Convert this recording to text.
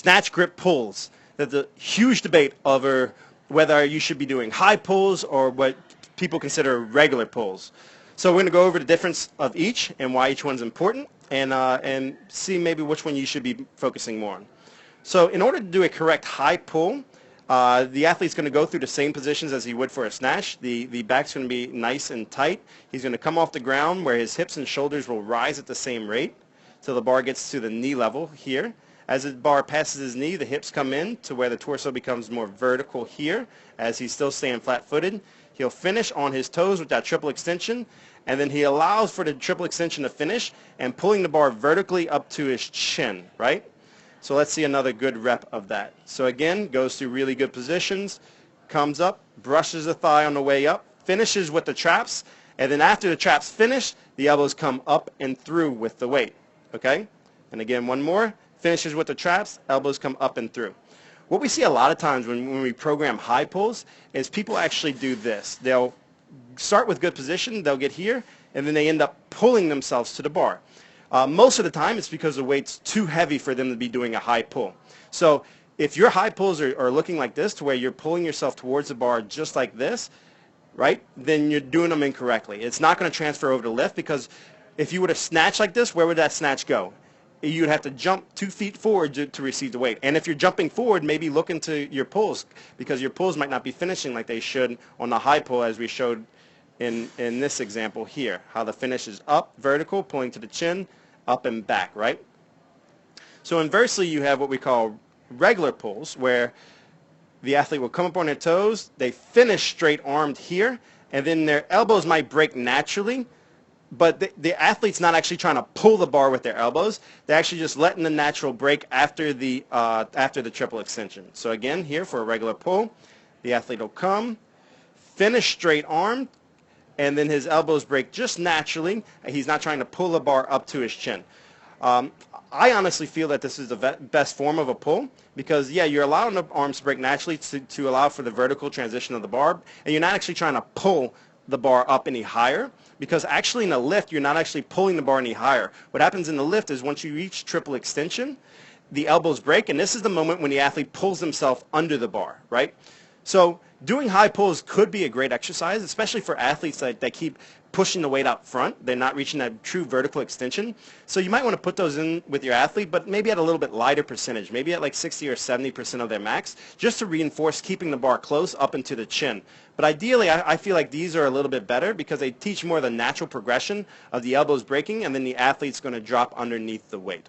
snatch grip pulls. There's a huge debate over whether you should be doing high pulls or what people consider regular pulls. So we're going to go over the difference of each and why each one's important, and see maybe which one you should be focusing more on. So in order to do a correct high pull, the athlete's going to go through the same positions as he would for a snatch. The back's going to be nice and tight. He's going to come off the ground where his hips and shoulders will rise at the same rate till the bar gets to the knee level here. As the bar passes his knee, the hips come in to where the torso becomes more vertical here as he's still staying flat-footed. He'll finish on his toes with that triple extension, and then he allows for the triple extension to finish and pulling the bar vertically up to his chin, right? So let's see another good rep of that. So again, goes through really good positions, comes up, brushes the thigh on the way up, finishes with the traps, and then after the traps finish, the elbows come up and through with the weight, okay? And again, one more, finishes with the traps, elbows come up and through. What we see a lot of times when we program high pulls is people actually do this. They'll start with good position, they'll get here, and then they end up pulling themselves to the bar. Most of the time it's because the weight's too heavy for them to be doing a high pull. So if your high pulls are looking like this, to where you're pulling yourself towards the bar just like this, right, then you're doing them incorrectly. It's not going to transfer over to lift, because if you would have snatched like this, where would that snatch go? You'd have to jump 2 feet forward to receive the weight. And if you're jumping forward, maybe look into your pulls, because your pulls might not be finishing like they should on the high pull, as we showed in this example here, how the finish is up, vertical, pulling to the chin, up and back, right? So inversely, you have what we call regular pulls, where the athlete will come up on their toes, they finish straight armed here, and then their elbows might break naturally, but the athlete's not actually trying to pull the bar with their elbows. They're actually just letting the natural break after the triple extension. So again, here for a regular pull, the athlete will come, finish straight armed, and then his elbows break just naturally. He's not trying to pull the bar up to his chin. I honestly feel that this is the best form of a pull, because, yeah, you're allowing the arms to break naturally to allow for the vertical transition of the bar, and you're not actually trying to pull the bar up any higher, because actually in a lift, you're not actually pulling the bar any higher. What happens in the lift is once you reach triple extension, the elbows break, and this is the moment when the athlete pulls himself under the bar, right? So doing high pulls could be a great exercise, especially for athletes that keep pushing the weight out front. They're not reaching that true vertical extension. So you might want to put those in with your athlete, but maybe at a little bit lighter percentage, maybe at like 60 or 70% of their max, just to reinforce keeping the bar close up into the chin. But ideally, I feel like these are a little bit better, because they teach more of the natural progression of the elbows breaking, and then the athlete's going to drop underneath the weight.